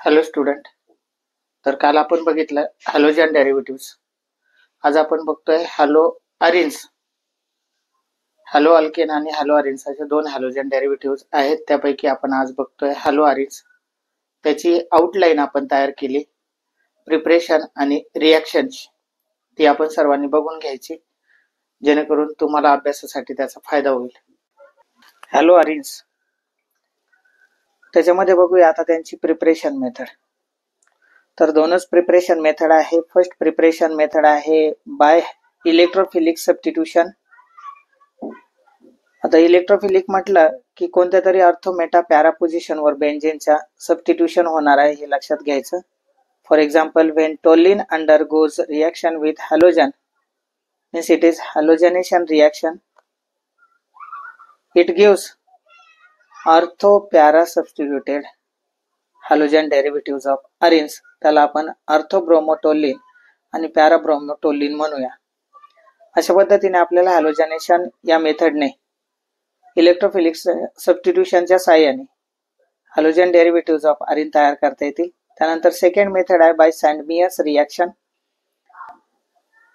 Hello student. तर काल आपण बघितलं हॅलोजन डेरिव्हेटिव्ह्ज. आज आपण बघतोय हॅलो अरिन्स. हॅलो अल्केन आणि हॅलो अरिन्स असे दोन हॅलोजन डेरिव्हेटिव्ह्ज आहेत. त्यापैकी आपण आज बघतोय हॅलो अरिन्स. त्याची आउटलाईन आपण तयार केली, प्रिपरेशन आणि रिॲक्शनची. ती आपण सर्वांनी बघून घ्यायची, जेणेकरून तुम्हाला अभ्यासासाठी त्याचा फायदा होईल. हॅलो अरिन्स, त्याच्यामध्ये बघूया आता त्यांची प्रिपरेशन मेथड. तर दोनच प्रिपरेशन मेथड आहे. फर्स्ट प्रिपरेशन मेथड आहे बाय इलेक्ट्रोफिलिक सबस्टिट्यूशन. आता इलेक्ट्रोफिलिक म्हटलं की कोणत्या तरी अर्थोमेटा पॅरा पोझिशनवर बेंझिनच्या सबस्टिट्यूशन होणार आहे हे लक्षात घ्यायचं. For example, when toluene undergoes reaction with halogen means it is halogenation reaction, it gives ortho para substituted halogen derivatives of arins. त्याला आपण अर्थोब्रोमोटोलिन आणि पॅराब्रोमोटोलिन म्हणूया. अशा पद्धतीने आपल्याला हॅलोजनेशन या मेथडने इलेक्ट्रोफिलिक सबस्टिट्यूशनच्या साहाय्याने हॅलोजन डेरिव्हेटिव्ह्ज ऑफ अरिन तयार करता येतील. त्यानंतर सेकंड मेथड आहे by Sandmeyer's reaction.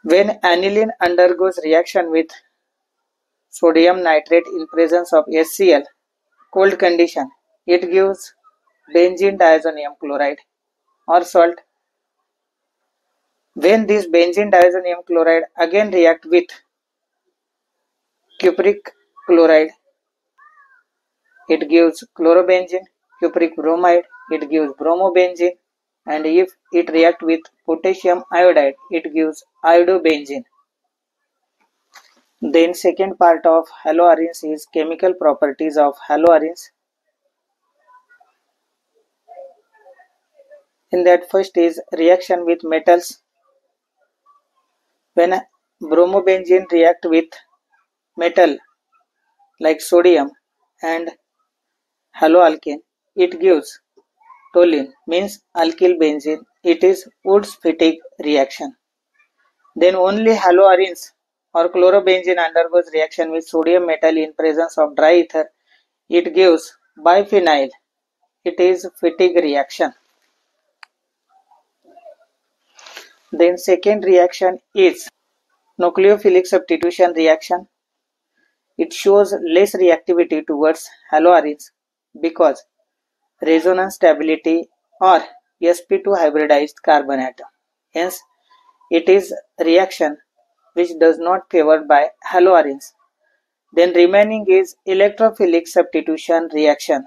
When aniline undergoes reaction with sodium nitrate in presence of HCl, cold condition, it gives benzene diazonium chloride or salt. When this benzene diazonium chloride again react with cupric chloride, it gives chlorobenzene, cupric bromide, it gives bromobenzene, and if it react with potassium iodide, it gives iodobenzene. Then second part of haloarins is chemical properties of haloarins. In that, first is reaction with metals. When bromobenzene react with metal like sodium and haloalkane, it gives toluene, means alkyl benzene. It is Woods fatigue reaction. Then only haloarins or chlorobenzene undergoes reaction with sodium metal in presence of dry ether. It gives biphenyl. It is fatigue reaction. Then second reaction is nucleophilic substitution reaction. It shows less reactivity towards haloarins because resonance stability or sp2 hybridized carbon atom. Hence, it is reaction which does not favored by haloarins. Then remaining is electrophilic substitution reaction,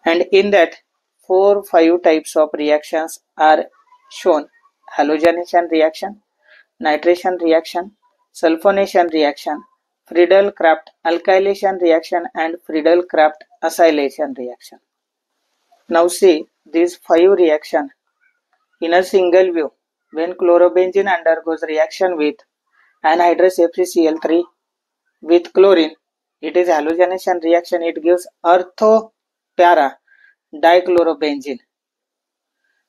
and in that 4-5 types of reactions are shown: halogenation reaction, nitration reaction, sulfonation reaction, Friedel-Crafts alkylation reaction, and Friedel-Crafts acylation reaction. Now see these 5 reactions in a single view. When chlorobenzene undergoes reaction with anhydrous FeCl3 with chlorine, it is halogenation reaction. It gives ortho-para dichlorobenzene.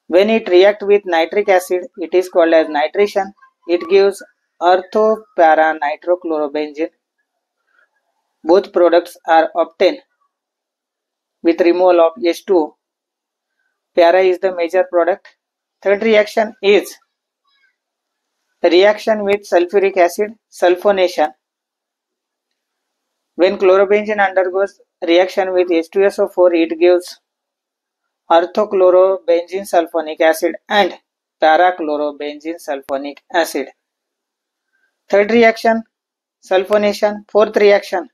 When it reacts with nitric acid, it is called as nitration. It gives ortho-para nitrochlorobenzene. Both products are obtained with removal of H2O. Para is the major product. Third reaction is reaction with sulfuric acid, sulfonation. When chlorobenzene undergoes reaction with H2SO4, it gives orthochlorobenzene sulfonic acid and parachlorobenzene sulfonic acid. Third reaction, sulfonation. Fourth reaction,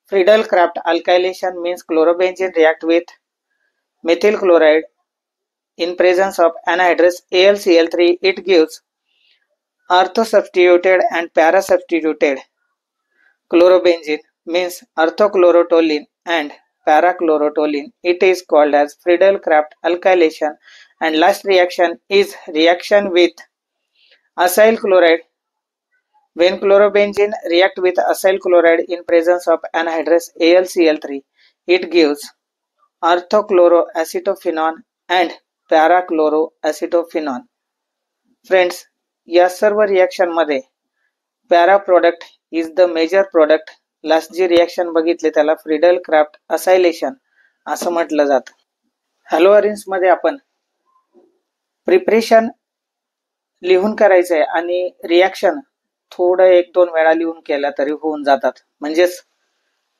Friedel-Crafts alkylation, means chlorobenzene react with methyl chloride in presence of anhydrous AlCl3. It gives ortho-substituted and para-substituted chlorobenzene, means orthochlorotoluene and parachlorotoluene. It is called as Friedel-Crafts alkylation. And last reaction is reaction with acyl chloride. When chlorobenzene react with acyl chloride in presence of anhydrous AlCl3, it gives orthochloroacetophenone and parachloroacetophenone. Friends, या सर्व reaction मध्ये para product is the major product. Last जी reaction बघितली त्याला Friedel craft acylation असं म्हटलं जातं. हॅलोअरिन्स मध्ये आपण प्रिपरेशन लिहून करायचं आहे आणि रिॲक्शन थोडं 1-2 वेळा लिहून केलं तरी होऊन जातात. म्हणजेच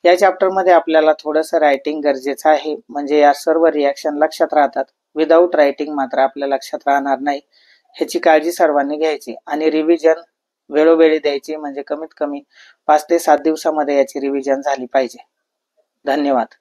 या चॅप्टर मध्ये आपल्याला थोडंसं रायटिंग गरजेचं आहे, म्हणजे या सर्व रिॲक्शन लक्षात राहतात. विदाऊट रायटिंग मात्र आपल्या लक्षात राहणार नाही. ह्याची काळजी सर्वांनी घ्यायची आणि रिव्हिजन वेळोवेळी द्यायची, म्हणजे कमीत कमी 5 ते 7 दिवसामध्ये याची रिव्हिजन झाली पाहिजे. धन्यवाद.